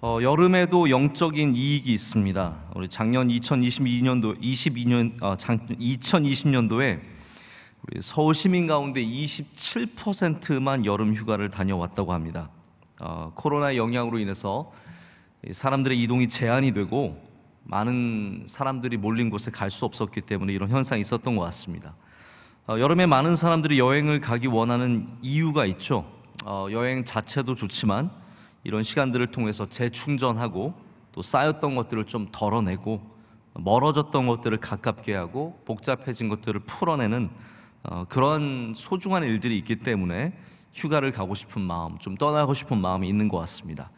여름에도 영적인 이익이 있습니다. 우리 작년 2020년도에 우리 서울 시민 가운데 27%만 여름 휴가를 다녀왔다고 합니다. 코로나의 영향으로 인해서 사람들의 이동이 제한이 되고 많은 사람들이 몰린 곳에 갈 수 없었기 때문에 이런 현상이 있었던 것 같습니다. 여름에 많은 사람들이 여행을 가기 원하는 이유가 있죠. 여행 자체도 좋지만 이런 시간들을 통해서 재충전하고 또 쌓였던 것들을 좀 덜어내고 멀어졌던 것들을 가깝게 하고 복잡해진 것들을 풀어내는 그런 소중한 일들이 있기 때문에 휴가를 가고 싶은 마음, 좀 떠나고 싶은 마음이 있는 것 같습니다.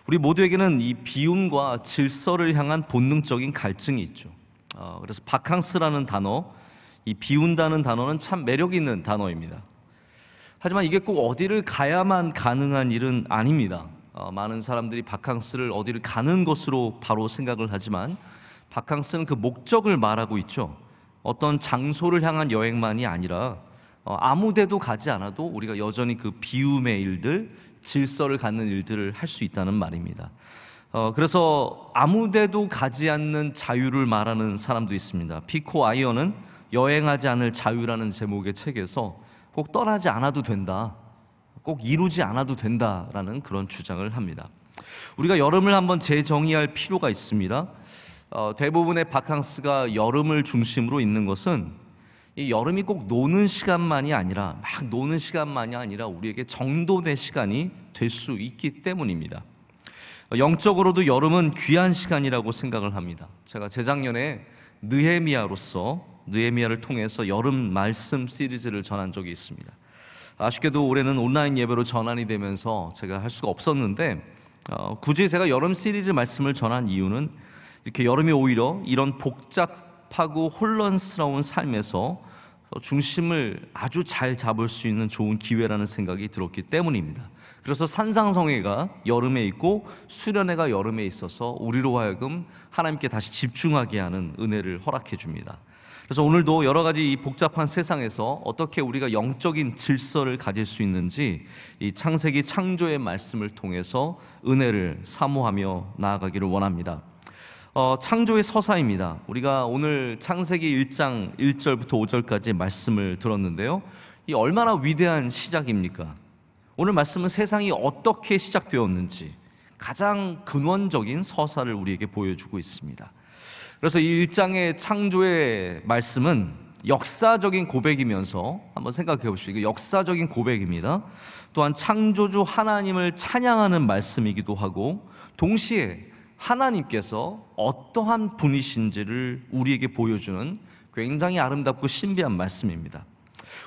우리 모두에게는 이 비움과 질서를 향한 본능적인 갈증이 있죠. 그래서 바캉스라는 단어, 이 비운다는 단어는 참 매력 있는 단어입니다. 하지만 이게 꼭 어디를 가야만 가능한 일은 아닙니다. 많은 사람들이 바캉스를 어디를 가는 것으로 바로 생각을 하지만 바캉스는 그 목적을 말하고 있죠. 어떤 장소를 향한 여행만이 아니라 아무 데도 가지 않아도 우리가 여전히 그 비움의 일들, 질서를 갖는 일들을 할 수 있다는 말입니다. 그래서 아무 데도 가지 않는 자유를 말하는 사람도 있습니다. 피코 아이어는 여행하지 않을 자유라는 제목의 책에서 꼭 떠나지 않아도 된다, 꼭 이루지 않아도 된다라는 그런 주장을 합니다. 우리가 여름을 한번 재정의할 필요가 있습니다. 대부분의 바캉스가 여름을 중심으로 있는 것은 이 여름이 꼭 노는 시간만이 아니라 우리에게 정돈의 시간이 될 수 있기 때문입니다. 영적으로도 여름은 귀한 시간이라고 생각을 합니다. 제가 재작년에 느헤미야를 통해서 여름 말씀 시리즈를 전한 적이 있습니다. 아쉽게도 올해는 온라인 예배로 전환이 되면서 제가 할 수가 없었는데 굳이 제가 여름 시리즈 말씀을 전한 이유는 이렇게 여름이 오히려 이런 복잡하고 혼란스러운 삶에서 중심을 아주 잘 잡을 수 있는 좋은 기회라는 생각이 들었기 때문입니다. 그래서 산상성회가 여름에 있고 수련회가 여름에 있어서 우리로 하여금 하나님께 다시 집중하게 하는 은혜를 허락해 줍니다. 그래서 오늘도 여러 가지 이 복잡한 세상에서 어떻게 우리가 영적인 질서를 가질 수 있는지 이 창세기 창조의 말씀을 통해서 은혜를 사모하며 나아가기를 원합니다. 창조의 서사입니다. 우리가 오늘 창세기 1장 1절부터 5절까지 말씀을 들었는데요, 이 얼마나 위대한 시작입니까? 오늘 말씀은 세상이 어떻게 시작되었는지 가장 근원적인 서사를 우리에게 보여주고 있습니다. 그래서 이 1장의 창조의 말씀은 역사적인 고백이면서 한번 생각해 보십시오. 이거 역사적인 고백입니다. 또한 창조주 하나님을 찬양하는 말씀이기도 하고 동시에 하나님께서 어떠한 분이신지를 우리에게 보여주는 굉장히 아름답고 신비한 말씀입니다.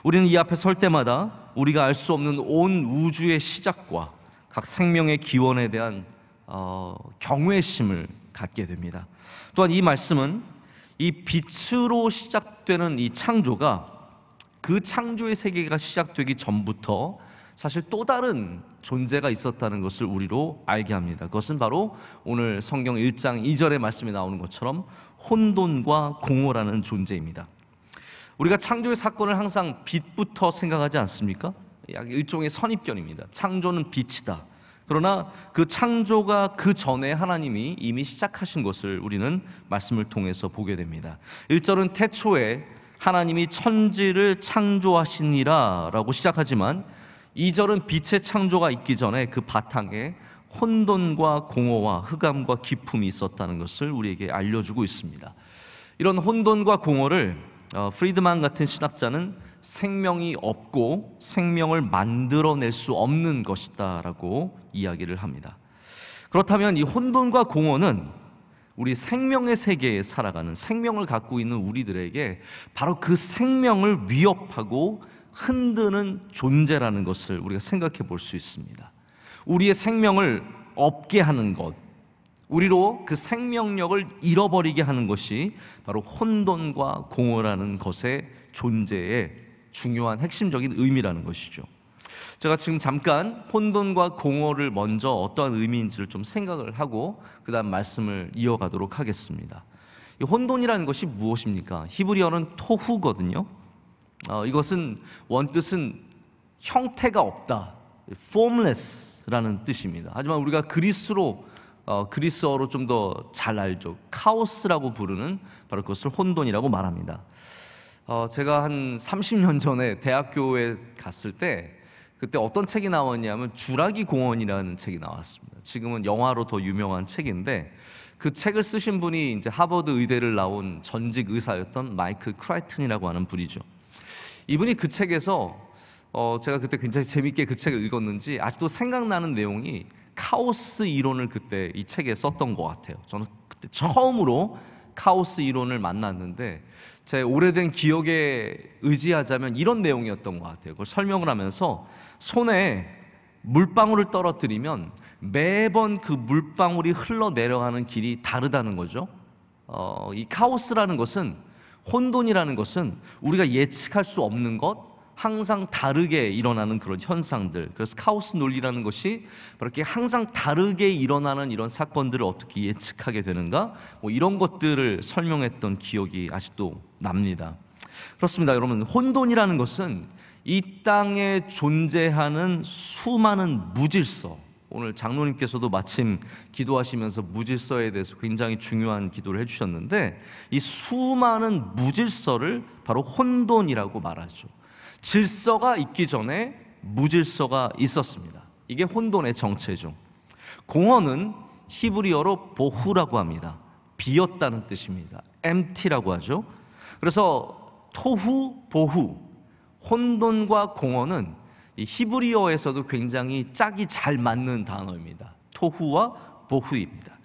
우리는 이 앞에 설 때마다 우리가 알 수 없는 온 우주의 시작과 각 생명의 기원에 대한 경외심을 갖게 됩니다. 또한 이 말씀은 이 빛으로 시작되는 이 창조가 그 창조의 세계가 시작되기 전부터 사실 또 다른 존재가 있었다는 것을 우리로 알게 합니다. 그것은 바로 오늘 성경 1장 2절의 말씀에 나오는 것처럼 혼돈과 공허라는 존재입니다. 우리가 창조의 사건을 항상 빛부터 생각하지 않습니까? 일종의 선입견입니다. 창조는 빛이다. 그러나 그 창조가 그 전에 하나님이 이미 시작하신 것을 우리는 말씀을 통해서 보게 됩니다. 1절은 태초에 하나님이 천지를 창조하시니라 라고 시작하지만 2절은 빛의 창조가 있기 전에 그 바탕에 혼돈과 공허와 흑암과 기품이 있었다는 것을 우리에게 알려주고 있습니다. 이런 혼돈과 공허를 프리드만 같은 신학자는 생명이 없고 생명을 만들어낼 수 없는 것이다 라고 이야기를 합니다. 그렇다면 이 혼돈과 공허는 우리 생명의 세계에 살아가는, 생명을 갖고 있는 우리들에게 바로 그 생명을 위협하고 흔드는 존재라는 것을 우리가 생각해 볼 수 있습니다. 우리의 생명을 없게 하는 것, 우리로 그 생명력을 잃어버리게 하는 것이 바로 혼돈과 공허라는 것의 존재의 중요한 핵심적인 의미라는 것이죠. 제가 지금 잠깐 혼돈과 공허를 먼저 어떠한 의미인지를 좀 생각을 하고 그 다음 말씀을 이어가도록 하겠습니다. 이 혼돈이라는 것이 무엇입니까? 히브리어는 토후거든요. 이것은 원뜻은 형태가 없다, formless라는 뜻입니다. 하지만 우리가 그리스로 그리스어로 좀 더 잘 알죠. 카오스라고 부르는 바로 그것을 혼돈이라고 말합니다. 제가 한 30년 전에 대학교에 갔을 때 그때 어떤 책이 나왔냐면 주라기 공원이라는 책이 나왔습니다. 지금은 영화로 더 유명한 책인데 그 책을 쓰신 분이 이제 하버드 의대를 나온 전직 의사였던 마이클 크라이튼이라고 하는 분이죠. 이분이 그 책에서 제가 그때 굉장히 재밌게 그 책을 읽었는지 아직도 생각나는 내용이 카오스 이론을 그때 이 책에 썼던 것 같아요. 저는 그때 처음으로 카오스 이론을 만났는데 제 오래된 기억에 의지하자면 이런 내용이었던 것 같아요. 그걸 설명을 하면서 손에 물방울을 떨어뜨리면 매번 그 물방울이 흘러내려가는 길이 다르다는 거죠. 이 카오스라는 것은, 혼돈이라는 것은 우리가 예측할 수 없는 것, 항상 다르게 일어나는 그런 현상들. 그래서 카오스 논리라는 것이 그렇게 항상 다르게 일어나는 이런 사건들을 어떻게 예측하게 되는가, 뭐 이런 것들을 설명했던 기억이 아직도 납니다. 그렇습니다, 여러분. 혼돈이라는 것은 이 땅에 존재하는 수많은 무질서, 오늘 장로님께서도 마침 기도하시면서 무질서에 대해서 굉장히 중요한 기도를 해주셨는데, 이 수많은 무질서를 바로 혼돈이라고 말하죠. 질서가 있기 전에 무질서가 있었습니다. 이게 혼돈의 정체죠. 공허는 히브리어로 보후라고 합니다. 비었다는 뜻입니다. empty라고 하죠. 그래서 토후, 보후, 혼돈과 공허는 이 히브리어에서도 굉장히 짝이 잘 맞는 단어입니다. 토후와 보후입니다.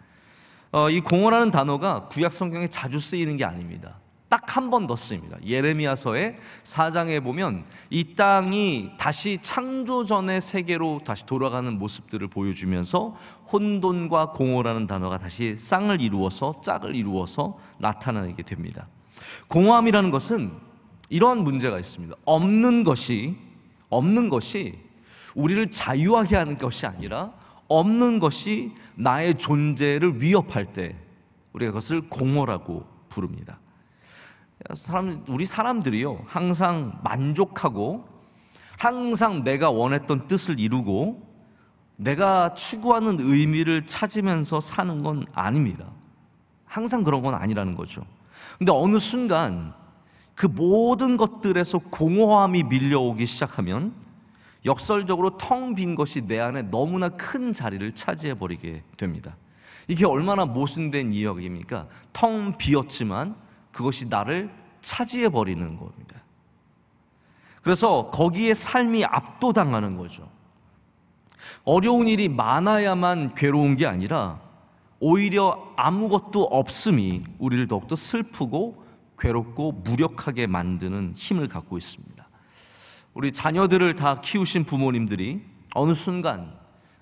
이 공허라는 단어가 구약 성경에 자주 쓰이는 게 아닙니다. 딱 한 번 더 쓰입니다. 예레미야서의 4장에 보면 이 땅이 다시 창조전의 세계로 다시 돌아가는 모습들을 보여주면서 혼돈과 공허라는 단어가 다시 쌍을 이루어서, 짝을 이루어서 나타나게 됩니다. 공허함이라는 것은 이러한 문제가 있습니다. 없는 것이 우리를 자유하게 하는 것이 아니라 없는 것이 나의 존재를 위협할 때 우리가 그것을 공허라고 부릅니다. 우리 사람들이요, 항상 만족하고 항상 내가 원했던 뜻을 이루고 내가 추구하는 의미를 찾으면서 사는 건 아닙니다. 항상 그런 건 아니라는 거죠. 근데 어느 순간 그 모든 것들에서 공허함이 밀려오기 시작하면 역설적으로 텅 빈 것이 내 안에 너무나 큰 자리를 차지해버리게 됩니다. 이게 얼마나 모순된 이야기입니까? 텅 비었지만 그것이 나를 차지해버리는 겁니다. 그래서 거기에 삶이 압도당하는 거죠. 어려운 일이 많아야만 괴로운 게 아니라 오히려 아무것도 없음이 우리를 더욱더 슬프고 괴롭고 무력하게 만드는 힘을 갖고 있습니다. 우리 자녀들을 다 키우신 부모님들이 어느 순간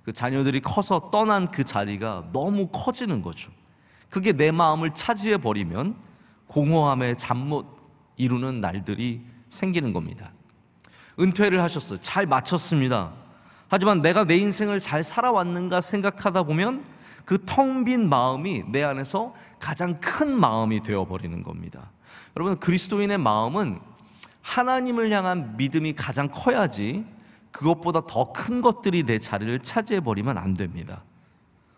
그 자녀들이 커서 떠난 그 자리가 너무 커지는 거죠. 그게 내 마음을 차지해버리면 공허함에 잠 못 이루는 날들이 생기는 겁니다. 은퇴를 하셨어요. 잘 마쳤습니다. 하지만 내가 내 인생을 잘 살아왔는가 생각하다 보면 그 텅 빈 마음이 내 안에서 가장 큰 마음이 되어버리는 겁니다. 여러분, 그리스도인의 마음은 하나님을 향한 믿음이 가장 커야지 그것보다 더 큰 것들이 내 자리를 차지해버리면 안 됩니다.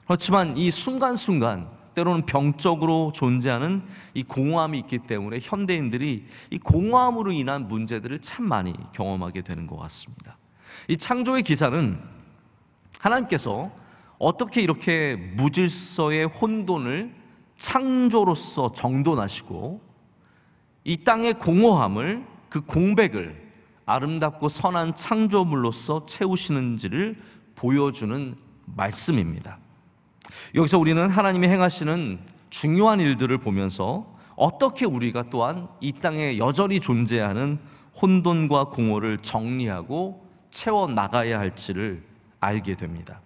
그렇지만 이 순간순간 때로는 병적으로 존재하는 이 공허함이 있기 때문에 현대인들이 이 공허함으로 인한 문제들을 참 많이 경험하게 되는 것 같습니다. 이 창조의 기사는 하나님께서 어떻게 이렇게 무질서의 혼돈을 창조로서 정돈하시고 이 땅의 공허함을, 그 공백을 아름답고 선한 창조물로서 채우시는지를 보여주는 말씀입니다. 여기서 우리는 하나님이 행하시는 중요한 일들을 보면서 어떻게 우리가 또한 이 땅에 여전히 존재하는 혼돈과 공허를 정리하고 채워나가야 할지를 알게 됩니다.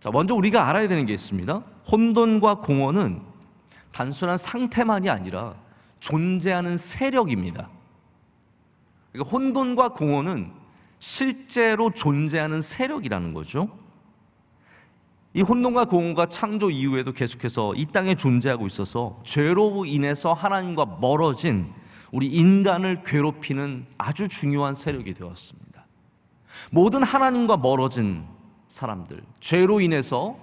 자, 먼저 우리가 알아야 되는 게 있습니다. 혼돈과 공허는 단순한 상태만이 아니라 존재하는 세력입니다. 그러니까 혼돈과 공허는 실제로 존재하는 세력이라는 거죠. 이 혼돈과 공허가 창조 이후에도 계속해서 이 땅에 존재하고 있어서 죄로 인해서 하나님과 멀어진 우리 인간을 괴롭히는 아주 중요한 세력이 되었습니다. 모든 하나님과 멀어진 사람들, 죄로 인해서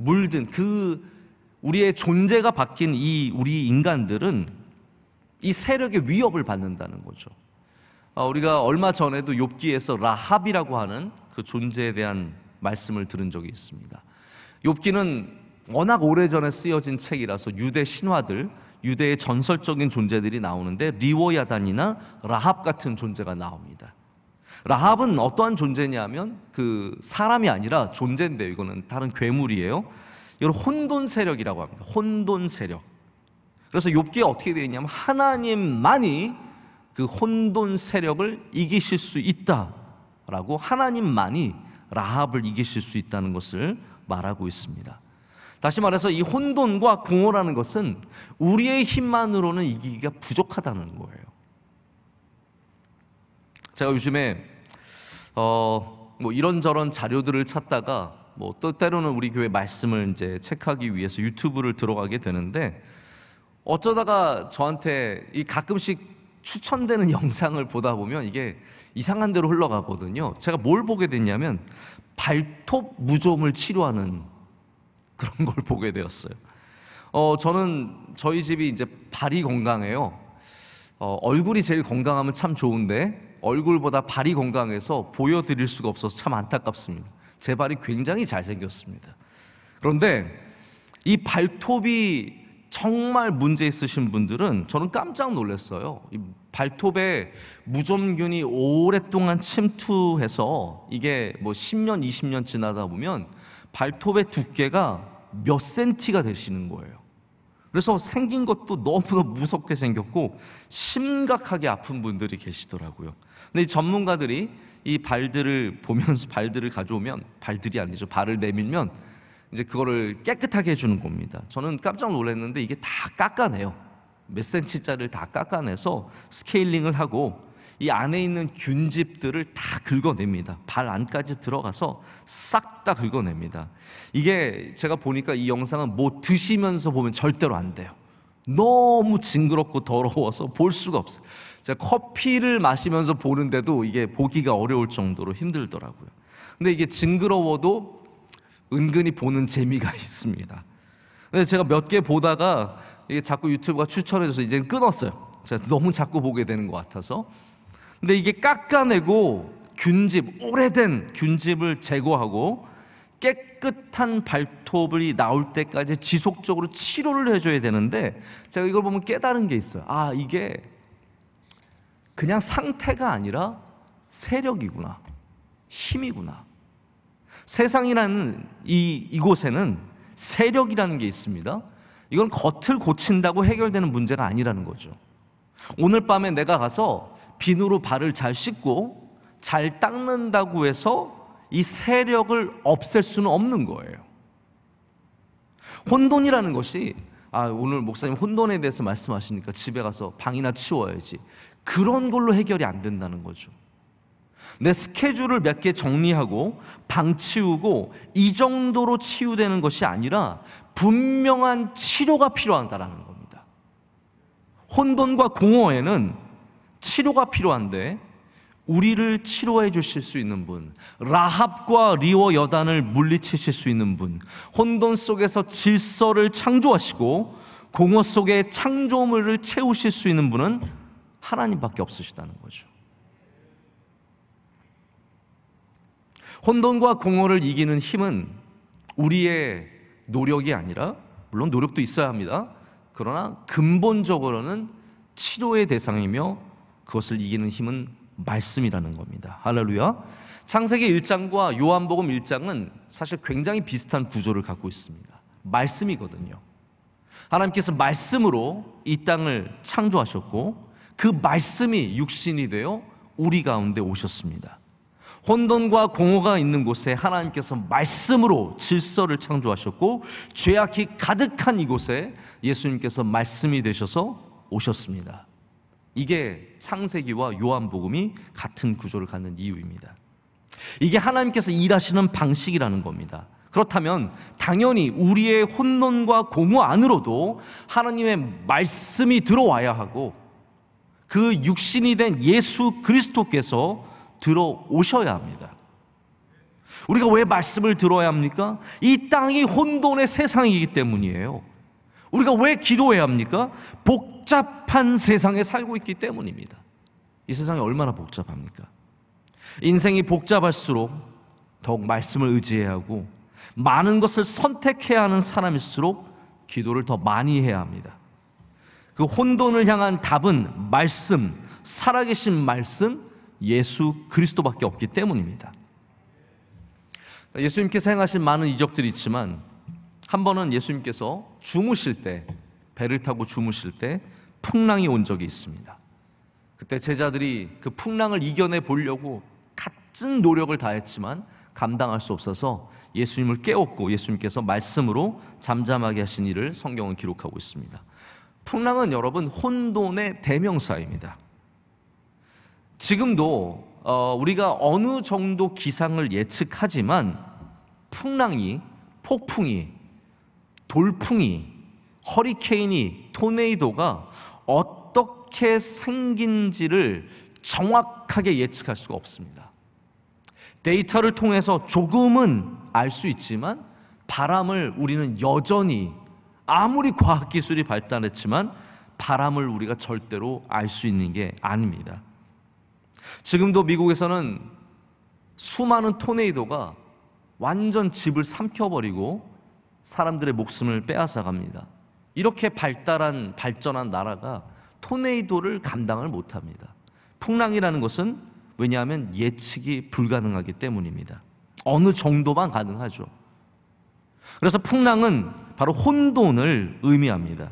물든 우리의 존재가 바뀐 우리 인간들은 이 세력의 위협을 받는다는 거죠. 우리가 얼마 전에도 욥기에서 라합이라고 하는 그 존재에 대한 말씀을 들은 적이 있습니다. 욥기는 워낙 오래전에 쓰여진 책이라서 유대 신화들, 유대의 전설적인 존재들이 나오는데 리워야단이나 라합 같은 존재가 나옵니다. 라합은 어떠한 존재냐면 그 사람이 아니라 존재인데요. 이거는 다른 괴물이에요. 이걸 혼돈 세력이라고 합니다. 혼돈 세력. 그래서 욥기에 어떻게 되어 있냐면 하나님만이 그 혼돈 세력을 이기실 수 있다라고, 하나님만이 라합을 이기실 수 있다는 것을 말하고 있습니다. 다시 말해서 이 혼돈과 공허라는 것은 우리의 힘만으로는 이기기가 부족하다는 거예요. 제가 요즘에 뭐 이런저런 자료들을 찾다가 뭐 또 때로는 우리 교회 말씀을 이제 체크하기 위해서 유튜브를 들어가게 되는데, 어쩌다가 저한테 이 가끔씩 추천되는 영상을 보다 보면 이게 이상한 대로 흘러가거든요. 제가 뭘 보게 됐냐면 발톱 무좀을 치료하는 그런 걸 보게 되었어요. 저는 저희 집이 이제 발이 건강해요. 얼굴이 제일 건강하면 참 좋은데 얼굴보다 발이 건강해서 보여드릴 수가 없어서 참 안타깝습니다. 제 발이 굉장히 잘생겼습니다. 그런데 이 발톱이 정말 문제 있으신 분들은 저는 깜짝 놀랐어요. 이 발톱에 무좀균이 오랫동안 침투해서 이게 뭐 10년, 20년 지나다 보면 발톱의 두께가 몇 센티가 되시는 거예요. 그래서 생긴 것도 너무너무 무섭게 생겼고 심각하게 아픈 분들이 계시더라고요. 근데 이 전문가들이 이 발들을 보면서 발들을 가져오면, 발들이 아니죠, 발을 내밀면 이제 그거를 깨끗하게 해주는 겁니다. 저는 깜짝 놀랐는데 이게 다 깎아내요. 몇 센치짜리를 다 깎아내서 스케일링을 하고 이 안에 있는 균집들을 다 긁어냅니다. 발 안까지 들어가서 싹 다 긁어냅니다. 이게 제가 보니까 이 영상은 뭐 드시면서 보면 절대로 안 돼요. 너무 징그럽고 더러워서 볼 수가 없어요. 제가 커피를 마시면서 보는데도 이게 보기가 어려울 정도로 힘들더라고요. 근데 이게 징그러워도 은근히 보는 재미가 있습니다. 근데 제가 몇 개 보다가 이게 자꾸 유튜브가 추천해줘서 이제는 끊었어요. 제가 너무 자꾸 보게 되는 것 같아서. 근데 이게 깎아내고 균집, 오래된 균집을 제거하고 깨끗한 발톱이 나올 때까지 지속적으로 치료를 해줘야 되는데, 제가 이걸 보면 깨달은 게 있어요. 아, 이게 그냥 상태가 아니라 세력이구나, 힘이구나. 세상이라는 이곳에는 세력이라는 게 있습니다. 이건 겉을 고친다고 해결되는 문제가 아니라는 거죠. 오늘 밤에 내가 가서 비누로 발을 잘 씻고 잘 닦는다고 해서 이 세력을 없앨 수는 없는 거예요. 혼돈이라는 것이, 오늘 목사님 혼돈에 대해서 말씀하시니까 집에 가서 방이나 치워야지, 그런 걸로 해결이 안 된다는 거죠. 내 스케줄을 몇 개 정리하고 방 치우고 이 정도로 치유되는 것이 아니라 분명한 치료가 필요하다는 겁니다. 혼돈과 공허에는 치료가 필요한데, 우리를 치료해 주실 수 있는 분, 라합과 리워 여단을 물리치실 수 있는 분, 혼돈 속에서 질서를 창조하시고 공허 속에 창조물을 채우실 수 있는 분은 하나님밖에 없으시다는 거죠. 혼돈과 공허를 이기는 힘은 우리의 노력이 아니라, 물론 노력도 있어야 합니다. 그러나 근본적으로는 치료의 대상이며 그것을 이기는 힘은 말씀이라는 겁니다. 할렐루야. 창세기 1장과 요한복음 1장은 사실 굉장히 비슷한 구조를 갖고 있습니다. 말씀이거든요. 하나님께서 말씀으로 이 땅을 창조하셨고 그 말씀이 육신이 되어 우리 가운데 오셨습니다. 혼돈과 공허가 있는 곳에 하나님께서 말씀으로 질서를 창조하셨고, 죄악이 가득한 이곳에 예수님께서 말씀이 되셔서 오셨습니다. 이게 창세기와 요한복음이 같은 구조를 갖는 이유입니다. 이게 하나님께서 일하시는 방식이라는 겁니다. 그렇다면 당연히 우리의 혼돈과 공허 안으로도 하나님의 말씀이 들어와야 하고, 그 육신이 된 예수 그리스도께서 들어오셔야 합니다. 우리가 왜 말씀을 들어야 합니까? 이 땅이 혼돈의 세상이기 때문이에요. 우리가 왜 기도해야 합니까? 복잡한 세상에 살고 있기 때문입니다. 이 세상이 얼마나 복잡합니까? 인생이 복잡할수록 더욱 말씀을 의지해야 하고, 많은 것을 선택해야 하는 사람일수록 기도를 더 많이 해야 합니다. 그 혼돈을 향한 답은 말씀, 살아계신 말씀, 예수 그리스도밖에 없기 때문입니다. 예수님께서 행하신 많은 이적들이 있지만, 한 번은 예수님께서 주무실 때, 배를 타고 주무실 때 풍랑이 온 적이 있습니다. 그때 제자들이 그 풍랑을 이겨내 보려고 갖은 노력을 다했지만 감당할 수 없어서 예수님을 깨웠고, 예수님께서 말씀으로 잠잠하게 하신 일을 성경은 기록하고 있습니다. 풍랑은 여러분 혼돈의 대명사입니다. 지금도 우리가 어느 정도 기상을 예측하지만 풍랑이, 폭풍이, 돌풍이, 허리케인이, 토네이도가 어떻게 생긴지를 정확하게 예측할 수가 없습니다. 데이터를 통해서 조금은 알 수 있지만 바람을 우리는 여전히, 아무리 과학기술이 발달했지만 바람을 우리가 절대로 알 수 있는 게 아닙니다. 지금도 미국에서는 수많은 토네이도가 완전 집을 삼켜버리고 사람들의 목숨을 빼앗아갑니다. 이렇게 발전한 나라가 토네이도를 감당을 못합니다. 풍랑이라는 것은, 왜냐하면 예측이 불가능하기 때문입니다. 어느 정도만 가능하죠. 그래서 풍랑은 바로 혼돈을 의미합니다.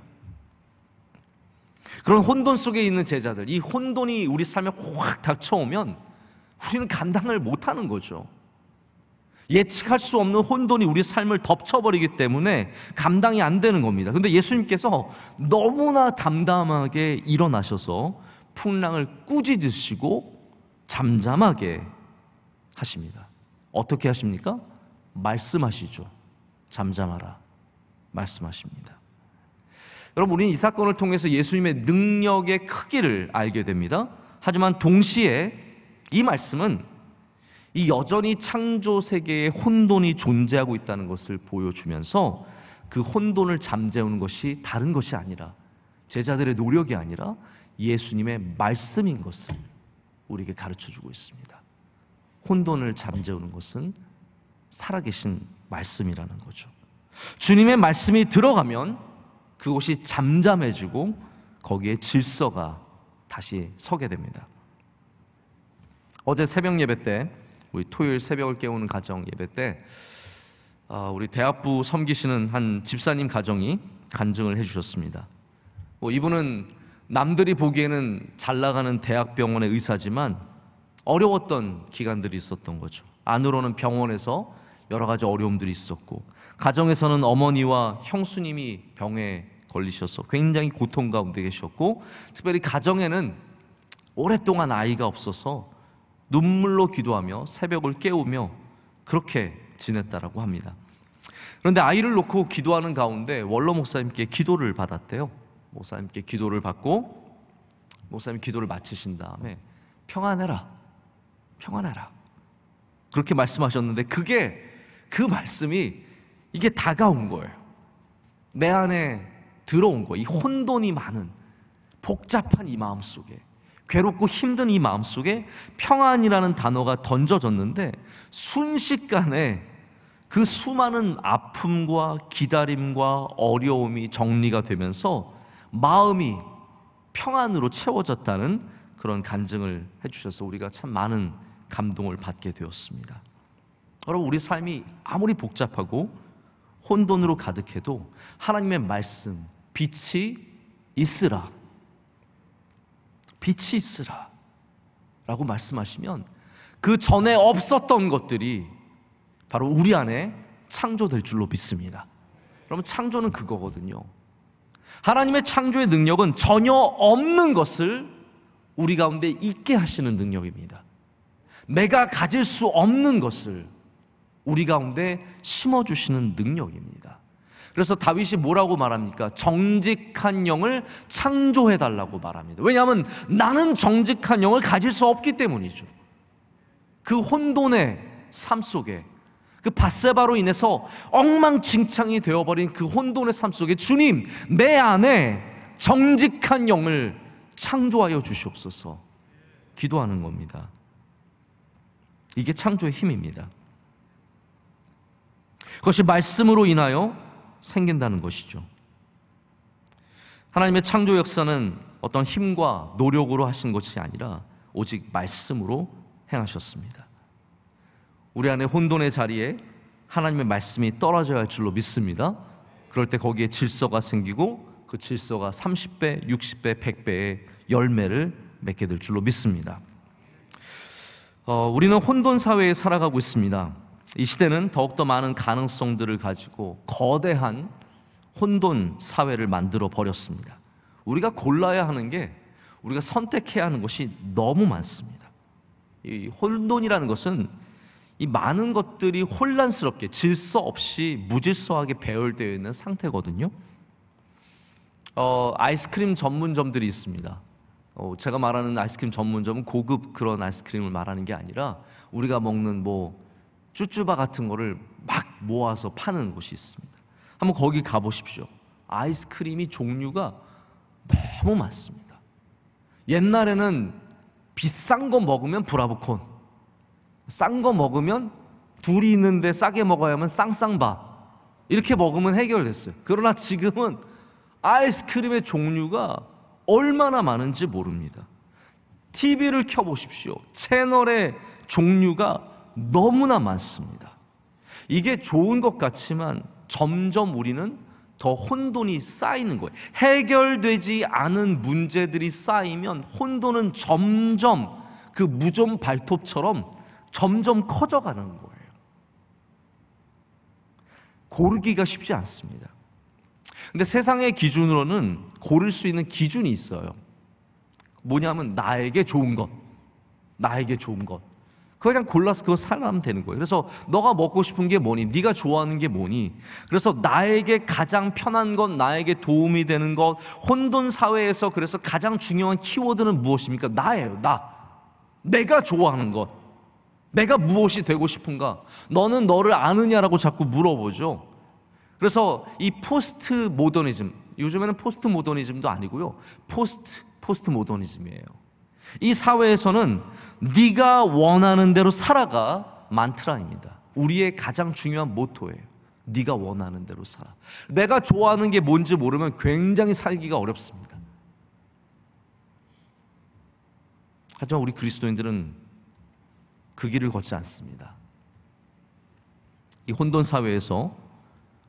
그런 혼돈 속에 있는 제자들, 이 혼돈이 우리 삶에 확 닥쳐오면 우리는 감당을 못하는 거죠. 예측할 수 없는 혼돈이 우리 삶을 덮쳐버리기 때문에 감당이 안 되는 겁니다. 그런데 예수님께서 너무나 담담하게 일어나셔서 풍랑을 꾸짖으시고 잠잠하게 하십니다. 어떻게 하십니까? 말씀하시죠. 잠잠하라, 말씀하십니다. 여러분, 우리는 이 사건을 통해서 예수님의 능력의 크기를 알게 됩니다. 하지만 동시에 이 말씀은 이 여전히 창조 세계에 혼돈이 존재하고 있다는 것을 보여주면서 그 혼돈을 잠재우는 것이 다른 것이 아니라, 제자들의 노력이 아니라 예수님의 말씀인 것을 우리에게 가르쳐주고 있습니다. 혼돈을 잠재우는 것은 살아계신 말씀이라는 거죠. 주님의 말씀이 들어가면 그곳이 잠잠해지고 거기에 질서가 다시 서게 됩니다. 어제 새벽 예배 때, 우리 토요일 새벽을 깨우는 가정 예배 때 우리 대학부 섬기시는 한 집사님 가정이 간증을 해주셨습니다. 이분은 남들이 보기에는 잘 나가는 대학병원의 의사지만 어려웠던 기간들이 있었던 거죠. 안으로는 병원에서 여러 가지 어려움들이 있었고, 가정에서는 어머니와 형수님이 병에 걸리셔서 굉장히 고통 가운데 계셨고, 특별히 가정에는 오랫동안 아이가 없어서 눈물로 기도하며 새벽을 깨우며 그렇게 지냈다라고 합니다. 그런데 아이를 놓고 기도하는 가운데 원로 목사님께 기도를 받았대요. 목사님께 기도를 받고 목사님 기도를 마치신 다음에 평안해라, 평안해라, 그렇게 말씀하셨는데, 그 말씀이 이게 다가온 거예요. 내 안에 들어온 거예요. 이 혼돈이 많은 복잡한 이 마음 속에, 괴롭고 힘든 이 마음 속에 평안이라는 단어가 던져졌는데, 순식간에 그 수많은 아픔과 기다림과 어려움이 정리가 되면서 마음이 평안으로 채워졌다는 그런 간증을 해주셔서 우리가 참 많은 감동을 받게 되었습니다. 여러분, 우리 삶이 아무리 복잡하고 혼돈으로 가득해도 하나님의 말씀, 빛이 있으라, 빛이 있으라 라고 말씀하시면 그 전에 없었던 것들이 바로 우리 안에 창조될 줄로 믿습니다. 여러분, 창조는 그거거든요. 하나님의 창조의 능력은 전혀 없는 것을 우리 가운데 있게 하시는 능력입니다. 내가 가질 수 없는 것을 우리 가운데 심어주시는 능력입니다. 그래서 다윗이 뭐라고 말합니까? 정직한 영을 창조해달라고 말합니다. 왜냐하면 나는 정직한 영을 가질 수 없기 때문이죠. 그 혼돈의 삶 속에 그 밧세바로 인해서 엉망진창이 되어버린 그 혼돈의 삶 속에 주님, 내 안에 정직한 영을 창조하여 주시옵소서 기도하는 겁니다. 이게 창조의 힘입니다. 그것이 말씀으로 인하여 생긴다는 것이죠. 하나님의 창조 역사는 어떤 힘과 노력으로 하신 것이 아니라 오직 말씀으로 행하셨습니다. 우리 안에 혼돈의 자리에 하나님의 말씀이 떨어져야 할 줄로 믿습니다. 그럴 때 거기에 질서가 생기고 그 질서가 30배, 60배, 100배의 열매를 맺게 될 줄로 믿습니다. 우리는 혼돈 사회에 살아가고 있습니다. 이 시대는 더욱더 많은 가능성들을 가지고 거대한 혼돈 사회를 만들어 버렸습니다. 우리가 골라야 하는 게, 우리가 선택해야 하는 것이 너무 많습니다. 이 혼돈이라는 것은 이 많은 것들이 혼란스럽게 질서 없이 무질서하게 배열되어 있는 상태거든요. 아이스크림 전문점들이 있습니다. 제가 말하는 아이스크림 전문점은 고급 그런 아이스크림을 말하는 게 아니라 우리가 먹는 쭈쭈바 같은 거를 막 모아서 파는 곳이 있습니다. 한번 거기 가보십시오. 아이스크림이 종류가 너무 많습니다. 옛날에는 비싼 거 먹으면 브라보콘, 싼 거 먹으면 둘이 있는데 싸게 먹어야만 쌍쌍바, 이렇게 먹으면 해결됐어요. 그러나 지금은 아이스크림의 종류가 얼마나 많은지 모릅니다. TV를 켜보십시오. 채널의 종류가 너무나 많습니다. 이게 좋은 것 같지만 점점 우리는 더 혼돈이 쌓이는 거예요. 해결되지 않은 문제들이 쌓이면 혼돈은 점점 그 무좀 발톱처럼 점점 커져가는 거예요. 고르기가 쉽지 않습니다. 근데 세상의 기준으로는 고를 수 있는 기준이 있어요. 뭐냐면 나에게 좋은 것, 나에게 좋은 것. 그냥 골라서 그거 살면 되는 거예요. 그래서 너가 먹고 싶은 게 뭐니? 네가 좋아하는 게 뭐니? 그래서 나에게 가장 편한 것, 나에게 도움이 되는 것. 혼돈 사회에서 그래서 가장 중요한 키워드는 무엇입니까? 나예요. 내가 좋아하는 것. 내가 무엇이 되고 싶은가? 너는 너를 아느냐라고 자꾸 물어보죠. 그래서 이 포스트 모더니즘, 요즘에는 포스트 모더니즘도 아니고요, 포스트 모더니즘이에요. 이 사회에서는 네가 원하는 대로 살아가 만트라입니다. 우리의 가장 중요한 모토예요. 네가 원하는 대로 살아. 내가 좋아하는 게 뭔지 모르면 굉장히 살기가 어렵습니다. 하지만 우리 그리스도인들은 그 길을 걷지 않습니다. 이 혼돈 사회에서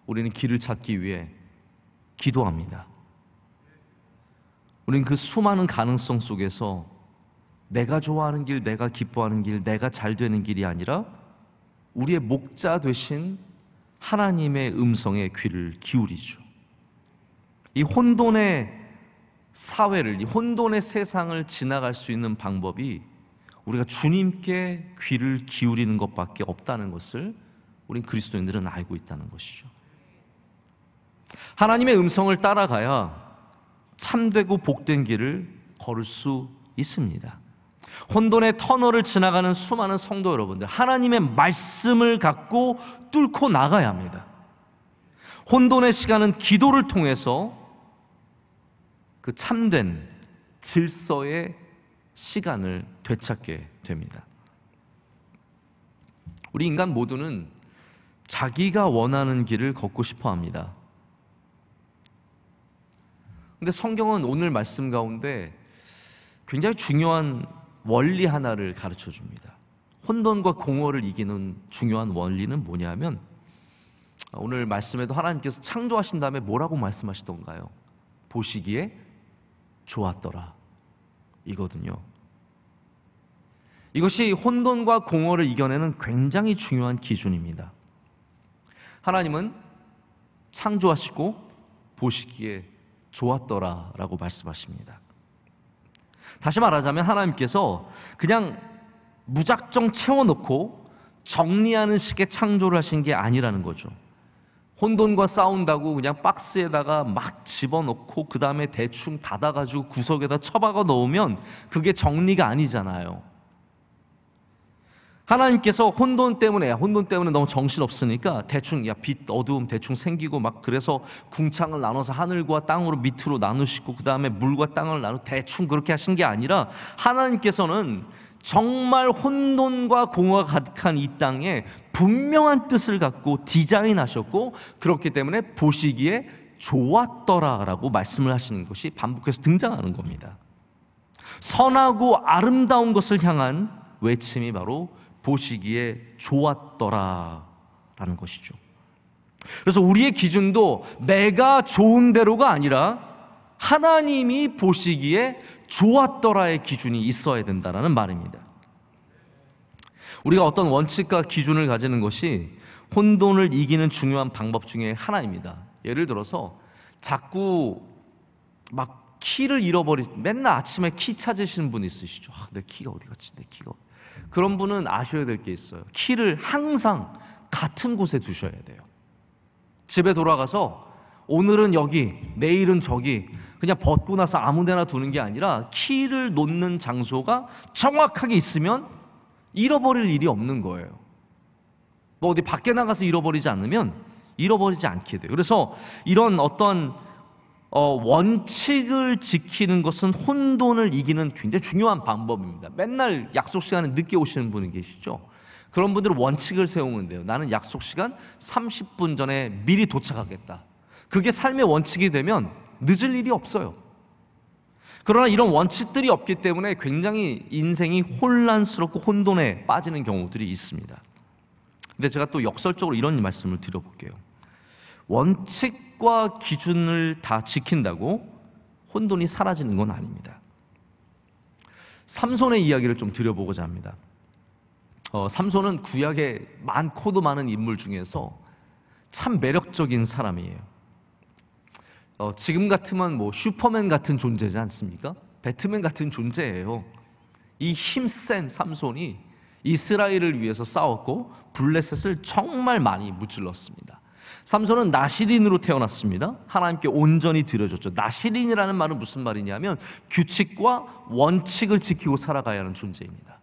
우리는 길을 찾기 위해 기도합니다. 우리는 그 수많은 가능성 속에서 내가 좋아하는 길, 내가 기뻐하는 길, 내가 잘 되는 길이 아니라 우리의 목자 되신 하나님의 음성에 귀를 기울이죠. 이 혼돈의 사회를, 이 혼돈의 세상을 지나갈 수 있는 방법이 우리가 주님께 귀를 기울이는 것밖에 없다는 것을 우린 그리스도인들은 알고 있다는 것이죠. 하나님의 음성을 따라가야 참되고 복된 길을 걸을 수 있습니다. 혼돈의 터널을 지나가는 수많은 성도 여러분들, 하나님의 말씀을 갖고 뚫고 나가야 합니다. 혼돈의 시간은 기도를 통해서 그 참된 질서의 시간을 되찾게 됩니다. 우리 인간 모두는 자기가 원하는 길을 걷고 싶어 합니다. 근데 성경은 오늘 말씀 가운데 굉장히 중요한 원리 하나를 가르쳐 줍니다. 혼돈과 공허를 이기는 중요한 원리는 뭐냐면, 오늘 말씀에도 하나님께서 창조하신 다음에 뭐라고 말씀하시던가요? 보시기에 좋았더라, 이거든요. 이것이 혼돈과 공허를 이겨내는 굉장히 중요한 기준입니다. 하나님은 창조하시고 보시기에 좋았더라 라고 말씀하십니다. 다시 말하자면 하나님께서 그냥 무작정 채워놓고 정리하는 식의 창조를 하신 게 아니라는 거죠. 혼돈과 싸운다고 그냥 박스에다가 막 집어넣고 그 다음에 대충 닫아가지고 구석에다 처박아 놓으면 그게 정리가 아니잖아요. 하나님께서 혼돈 때문에 너무 정신없으니까 대충 빛 어두움 대충 생기고 막 그래서 궁창을 나눠서 하늘과 땅으로 밑으로 나누시고 그 다음에 물과 땅을 나누 대충 그렇게 하신 게 아니라 하나님께서는 정말 혼돈과 공허가 가득한 이 땅에 분명한 뜻을 갖고 디자인하셨고 그렇기 때문에 보시기에 좋았더라라고 말씀을 하시는 것이 반복해서 등장하는 겁니다. 선하고 아름다운 것을 향한 외침이 바로 보시기에 좋았더라라는 것이죠. 그래서 우리의 기준도 내가 좋은 대로가 아니라 하나님이 보시기에 좋았더라의 기준이 있어야 된다는 말입니다. 우리가 어떤 원칙과 기준을 가지는 것이 혼돈을 이기는 중요한 방법 중에 하나입니다. 예를 들어서 자꾸 막 키를 맨날 아침에 키 찾으시는 분 있으시죠. 내 키가 어디 갔지? 내 키가. 그런 분은 아셔야 될 게 있어요. 키를 항상 같은 곳에 두셔야 돼요. 집에 돌아가서 오늘은 여기, 내일은 저기 그냥 벗고 나서 아무 데나 두는 게 아니라 키를 놓는 장소가 정확하게 있으면 잃어버릴 일이 없는 거예요. 뭐 어디 밖에 나가서 잃어버리지 않으면 잃어버리지 않게 돼요. 그래서 이런 어떤 원칙을 지키는 것은 혼돈을 이기는 굉장히 중요한 방법입니다. 맨날 약속 시간에 늦게 오시는 분이 계시죠. 그런 분들은 원칙을 세우면 돼요. 나는 약속 시간 30분 전에 미리 도착하겠다. 그게 삶의 원칙이 되면 늦을 일이 없어요. 그러나 이런 원칙들이 없기 때문에 굉장히 인생이 혼란스럽고 혼돈에 빠지는 경우들이 있습니다. 근데 제가 또 역설적으로 이런 말씀을 드려볼게요. 원칙과 기준을 다 지킨다고 혼돈이 사라지는 건 아닙니다. 삼손의 이야기를 좀 드려보고자 합니다. 삼손은 구약에 많고도 많은 인물 중에서 참 매력적인 사람이에요. 지금 같으면 뭐 슈퍼맨 같은 존재지 않습니까? 배트맨 같은 존재예요. 이 힘센 삼손이 이스라엘을 위해서 싸웠고 블레셋을 정말 많이 무찔렀습니다. 삼손은 나시린으로 태어났습니다. 하나님께 온전히 드려졌죠. 나시린이라는 말은 무슨 말이냐면 규칙과 원칙을 지키고 살아가야 하는 존재입니다.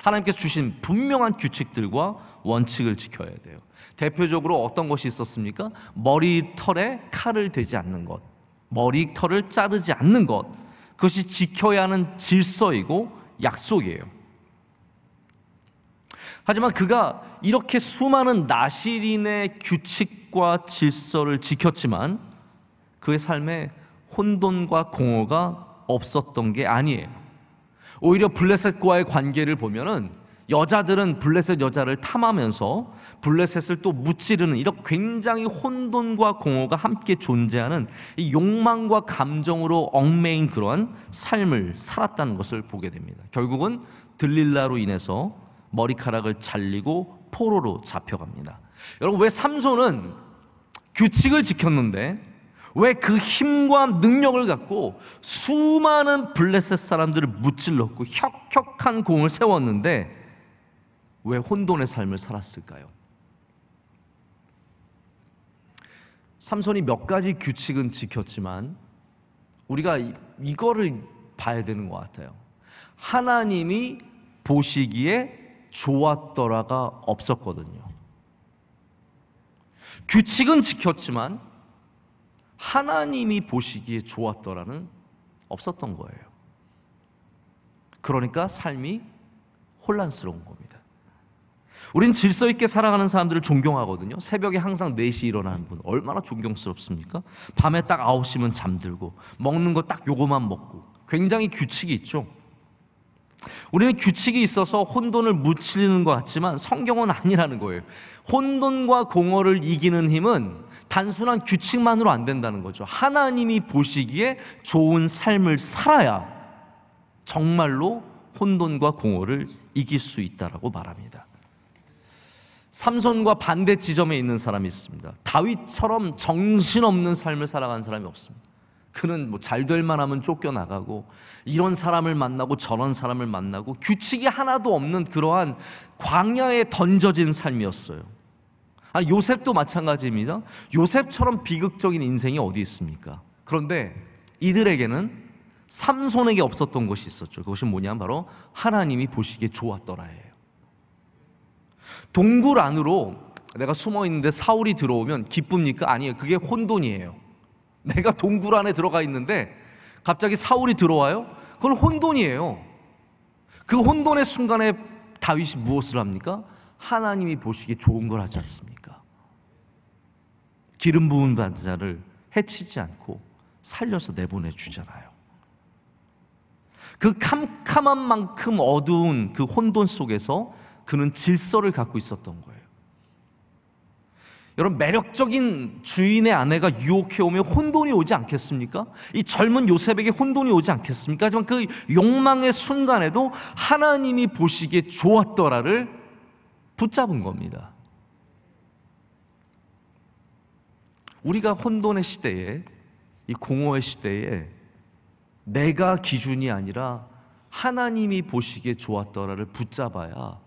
하나님께서 주신 분명한 규칙들과 원칙을 지켜야 돼요. 대표적으로 어떤 것이 있었습니까? 머리털에 칼을 대지 않는 것, 머리털을 자르지 않는 것, 그것이 지켜야 하는 질서이고 약속이에요. 하지만 그가 이렇게 수많은 나시린의 규칙과 질서를 지켰지만 그의 삶에 혼돈과 공허가 없었던 게 아니에요. 오히려 블레셋과의 관계를 보면은 여자들은 블레셋 여자를 탐하면서 블레셋을 또 무찌르는 이런 굉장히 혼돈과 공허가 함께 존재하는 이 욕망과 감정으로 얽매인 그러한 삶을 살았다는 것을 보게 됩니다. 결국은 들릴라로 인해서 머리카락을 잘리고 포로로 잡혀갑니다. 여러분, 왜 삼손은 규칙을 지켰는데 왜 그 힘과 능력을 갖고 수많은 블레셋 사람들을 무찔렀고 혁혁한 공을 세웠는데 왜 혼돈의 삶을 살았을까요? 삼손이 몇 가지 규칙은 지켰지만 우리가 이거를 봐야 되는 것 같아요. 하나님이 보시기에 좋았더라가 없었거든요. 규칙은 지켰지만 하나님이 보시기에 좋았더라는 없었던 거예요. 그러니까 삶이 혼란스러운 겁니다. 우린 질서 있게 살아가는 사람들을 존경하거든요. 새벽에 항상 4시 일어나는 분 얼마나 존경스럽습니까? 밤에 딱 9시면 잠들고 먹는 거 딱 요거만 먹고 굉장히 규칙이 있죠. 우리는 규칙이 있어서 혼돈을 무찌르는 것 같지만 성경은 아니라는 거예요. 혼돈과 공허를 이기는 힘은 단순한 규칙만으로 안 된다는 거죠. 하나님이 보시기에 좋은 삶을 살아야 정말로 혼돈과 공허를 이길 수 있다라고 말합니다. 삼손과 반대 지점에 있는 사람이 있습니다. 다윗처럼 정신없는 삶을 살아가는 사람이 없습니다. 그는 뭐 잘 될 만하면 쫓겨나가고 이런 사람을 만나고 저런 사람을 만나고 규칙이 하나도 없는 그러한 광야에 던져진 삶이었어요. 아니, 요셉도 마찬가지입니다. 요셉처럼 비극적인 인생이 어디 있습니까? 그런데 이들에게는 삼손에게 없었던 것이 있었죠. 그것이 뭐냐면 바로 하나님이 보시기에 좋았더라예요. 동굴 안으로 내가 숨어 있는데 사울이 들어오면 기쁩니까? 아니에요. 그게 혼돈이에요. 내가 동굴 안에 들어가 있는데 갑자기 사울이 들어와요? 그건 혼돈이에요. 그 혼돈의 순간에 다윗이 무엇을 합니까? 하나님이 보시기에 좋은 걸 하지 않습니까? 기름 부은 자를 해치지 않고 살려서 내보내 주잖아요. 그 캄캄한 만큼 어두운 그 혼돈 속에서 그는 질서를 갖고 있었던 거예요. 여러분, 매력적인 주인의 아내가 유혹해오면 혼돈이 오지 않겠습니까? 이 젊은 요셉에게 혼돈이 오지 않겠습니까? 하지만 그 욕망의 순간에도 하나님이 보시기에 좋았더라를 붙잡은 겁니다. 우리가 혼돈의 시대에, 이 공허의 시대에 내가 기준이 아니라 하나님이 보시기에 좋았더라를 붙잡아야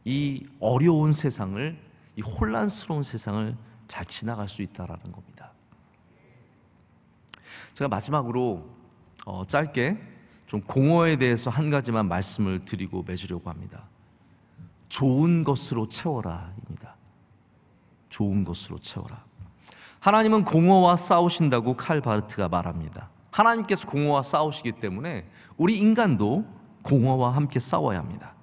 이 어려운 세상을, 이 혼란스러운 세상을 잘 지나갈 수 있다는 겁니다. 제가 마지막으로 짧게 좀 공허에 대해서 한 가지만 말씀을 드리고 맺으려고 합니다. 좋은 것으로 채워라입니다. 좋은 것으로 채워라. 하나님은 공허와 싸우신다고 칼 바르트가 말합니다. 하나님께서 공허와 싸우시기 때문에 우리 인간도 공허와 함께 싸워야 합니다.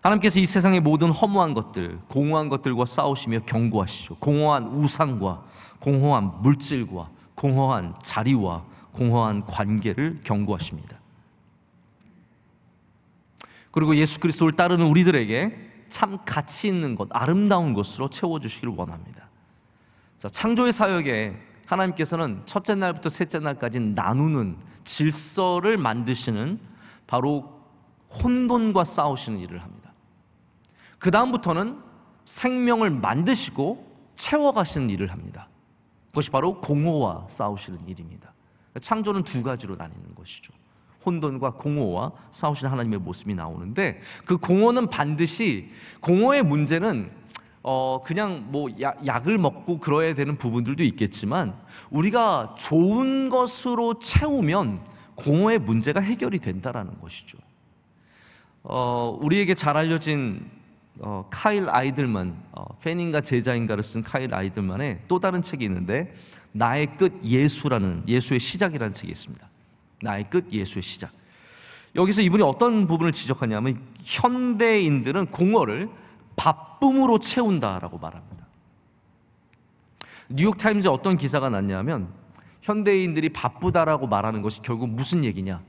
하나님께서 이 세상의 모든 허무한 것들, 공허한 것들과 싸우시며 경고하시죠. 공허한 우상과 공허한 물질과 공허한 자리와 공허한 관계를 경고하십니다. 그리고 예수 그리스도를 따르는 우리들에게 참 가치 있는 것, 아름다운 것으로 채워주시길 원합니다. 자, 창조의 사역에 하나님께서는 첫째 날부터 셋째 날까지 나누는 질서를 만드시는 바로 혼돈과 싸우시는 일을 합니다. 그 다음부터는 생명을 만드시고 채워가시는 일을 합니다. 그것이 바로 공허와 싸우시는 일입니다. 창조는 두 가지로 나뉘는 것이죠. 혼돈과 공허와 싸우시는 하나님의 모습이 나오는데, 그 공허는 반드시, 공허의 문제는 그냥 뭐 약을 먹고 그러야 되는 부분들도 있겠지만, 우리가 좋은 것으로 채우면 공허의 문제가 해결이 된다라는 것이죠. 우리에게 잘 알려진 카일 아이들만, 팬인가 제자인가를 쓴 카일 아이들만의 또 다른 책이 있는데, 나의 끝 예수라는, 예수의 시작이라는 책이 있습니다. 나의 끝 예수의 시작. 여기서 이분이 어떤 부분을 지적하냐면, 현대인들은 공허를 바쁨으로 채운다라고 말합니다. 뉴욕타임즈에 어떤 기사가 났냐면, 현대인들이 바쁘다라고 말하는 것이 결국 무슨 얘기냐?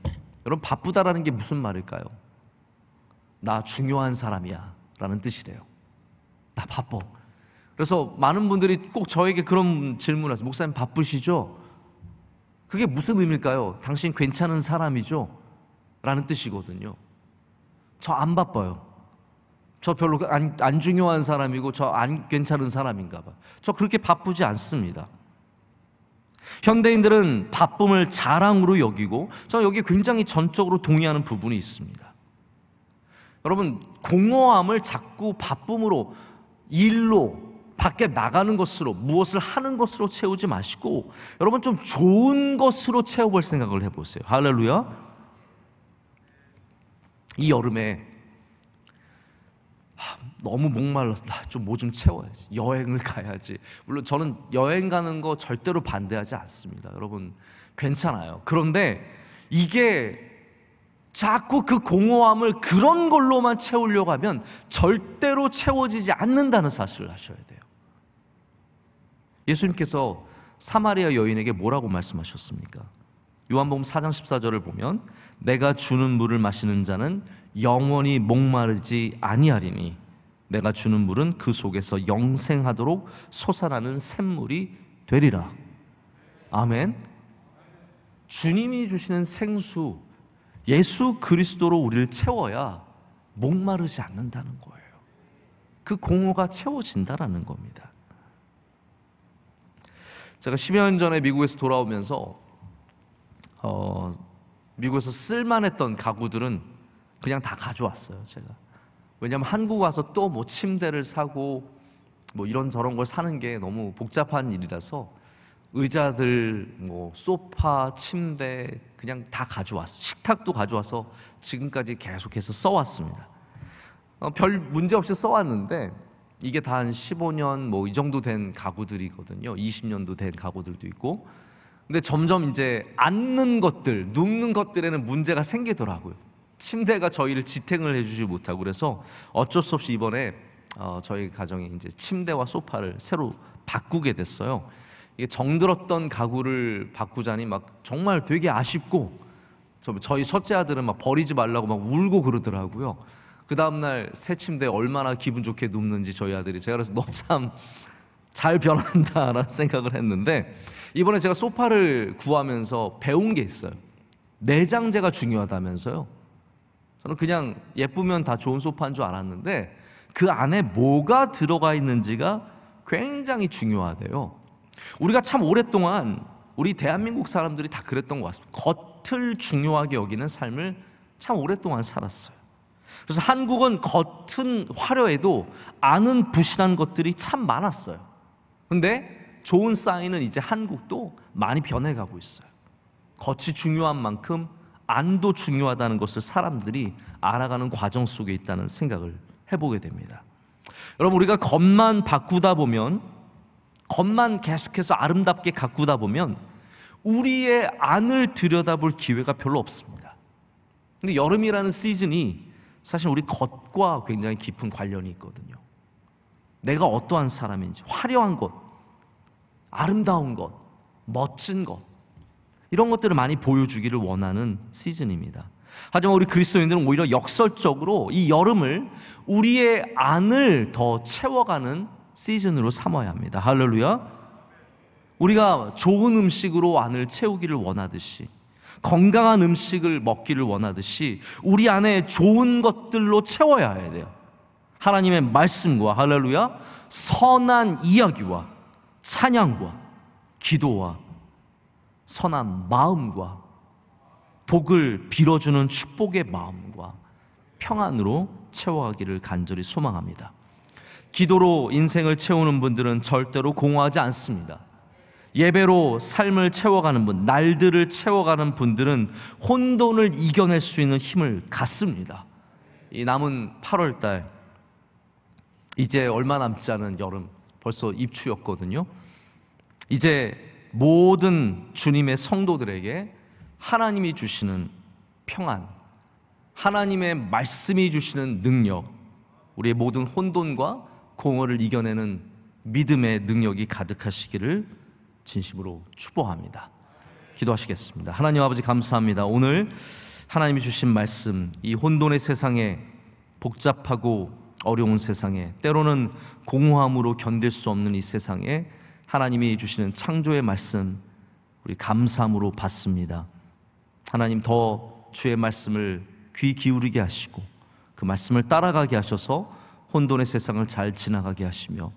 여러분, 바쁘다라는 게 무슨 말일까요? 나 중요한 사람이야 라는 뜻이래요. 나 바빠. 그래서 많은 분들이 꼭 저에게 그런 질문을 하세요. 목사님 바쁘시죠? 그게 무슨 의미일까요? 당신 괜찮은 사람이죠? 라는 뜻이거든요. 저 안 바빠요. 저 별로 안 중요한 사람이고 저 안 괜찮은 사람인가 봐. 저 그렇게 바쁘지 않습니다. 현대인들은 바쁨을 자랑으로 여기고, 저 여기 굉장히 전적으로 동의하는 부분이 있습니다. 여러분, 공허함을 자꾸 바쁨으로, 일로, 밖에 나가는 것으로, 무엇을 하는 것으로 채우지 마시고, 여러분 좀 좋은 것으로 채워볼 생각을 해보세요. 할렐루야. 이 여름에 너무 목말라서 좀 뭐 좀 채워야지, 여행을 가야지. 물론 저는 여행 가는 거 절대로 반대하지 않습니다. 여러분 괜찮아요. 그런데 이게 자꾸 그 공허함을 그런 걸로만 채우려고 하면 절대로 채워지지 않는다는 사실을 아셔야 돼요. 예수님께서 사마리아 여인에게 뭐라고 말씀하셨습니까? 요한복음 4장 14절을 보면, 내가 주는 물을 마시는 자는 영원히 목마르지 아니하리니 내가 주는 물은 그 속에서 영생하도록 솟아나는 샘물이 되리라. 아멘. 주님이 주시는 생수, 예수 그리스도로 우리를 채워야 목마르지 않는다는 거예요. 그 공허가 채워진다라는 겁니다. 제가 10여 년 전에 미국에서 돌아오면서 미국에서 쓸만했던 가구들은 그냥 다 가져왔어요. 제가. 왜냐하면 한국 와서 또 뭐 침대를 사고 뭐 이런저런 걸 사는 게 너무 복잡한 일이라서 의자들, 뭐 소파, 침대 그냥 다 가져왔어요. 식탁도 가져와서 지금까지 계속해서 써왔습니다. 별 문제 없이 써왔는데 이게 다 한 15년 뭐 이 정도 된 가구들이거든요. 20년도 된 가구들도 있고. 근데 점점 이제 앉는 것들, 눕는 것들에는 문제가 생기더라고요. 침대가 저희를 지탱을 해주지 못하고, 그래서 어쩔 수 없이 이번에 저희 가정에 이제 침대와 소파를 새로 바꾸게 됐어요. 이게 정들었던 가구를 바꾸자니 막 정말 되게 아쉽고, 저희 첫째 아들은 막 버리지 말라고 막 울고 그러더라고요. 그 다음날 새 침대에 얼마나 기분 좋게 눕는지 저희 아들이, 제가 그래서 너 참 잘 변한다라는 생각을 했는데, 이번에 제가 소파를 구하면서 배운 게 있어요. 내장재가 중요하다면서요. 저는 그냥 예쁘면 다 좋은 소파인 줄 알았는데 그 안에 뭐가 들어가 있는지가 굉장히 중요하대요. 우리가 참 오랫동안, 우리 대한민국 사람들이 다 그랬던 것 같습니다. 겉을 중요하게 여기는 삶을 참 오랫동안 살았어요. 그래서 한국은 겉은 화려해도 안은 부실한 것들이 참 많았어요. 근데 좋은 사인은 이제 한국도 많이 변해가고 있어요. 겉이 중요한 만큼 안도 중요하다는 것을 사람들이 알아가는 과정 속에 있다는 생각을 해보게 됩니다. 여러분, 우리가 겉만 바꾸다 보면, 겉만 계속해서 아름답게 가꾸다 보면 우리의 안을 들여다볼 기회가 별로 없습니다. 근데 여름이라는 시즌이 사실 우리 겉과 굉장히 깊은 관련이 있거든요. 내가 어떠한 사람인지, 화려한 것, 아름다운 것, 멋진 것, 이런 것들을 많이 보여주기를 원하는 시즌입니다. 하지만 우리 그리스도인들은 오히려 역설적으로 이 여름을 우리의 안을 더 채워가는 시즌으로 삼아야 합니다. 할렐루야. 우리가 좋은 음식으로 안을 채우기를 원하듯이, 건강한 음식을 먹기를 원하듯이 우리 안에 좋은 것들로 채워야 해야 돼요. 하나님의 말씀과, 할렐루야, 선한 이야기와 찬양과 기도와 선한 마음과 복을 빌어주는 축복의 마음과 평안으로 채워가기를 간절히 소망합니다. 기도로 인생을 채우는 분들은 절대로 공허하지 않습니다. 예배로 삶을 채워가는 분, 날들을 채워가는 분들은 혼돈을 이겨낼 수 있는 힘을 갖습니다. 이 남은 8월달, 이제 얼마 남지 않은 여름, 벌써 입추였거든요. 이제 모든 주님의 성도들에게 하나님이 주시는 평안, 하나님의 말씀이 주시는 능력, 우리의 모든 혼돈과 공허를 이겨내는 믿음의 능력이 가득하시기를 진심으로 축복합니다. 기도하시겠습니다. 하나님 아버지, 감사합니다. 오늘 하나님이 주신 말씀, 이 혼돈의 세상에, 복잡하고 어려운 세상에, 때로는 공허함으로 견딜 수 없는 이 세상에 하나님이 주시는 창조의 말씀, 우리 감사함으로 받습니다. 하나님, 더 주의 말씀을 귀 기울이게 하시고 그 말씀을 따라가게 하셔서 혼돈의 세상을 잘 지나가게 하시며,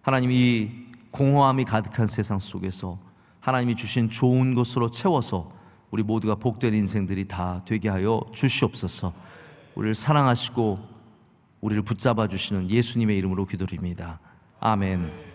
하나님, 이 공허함이 가득한 세상 속에서 하나님이 주신 좋은 것으로 채워서 우리 모두가 복된 인생들이 다 되게 하여 주시옵소서. 우리를 사랑하시고 우리를 붙잡아 주시는 예수님의 이름으로 기도드립니다. 아멘.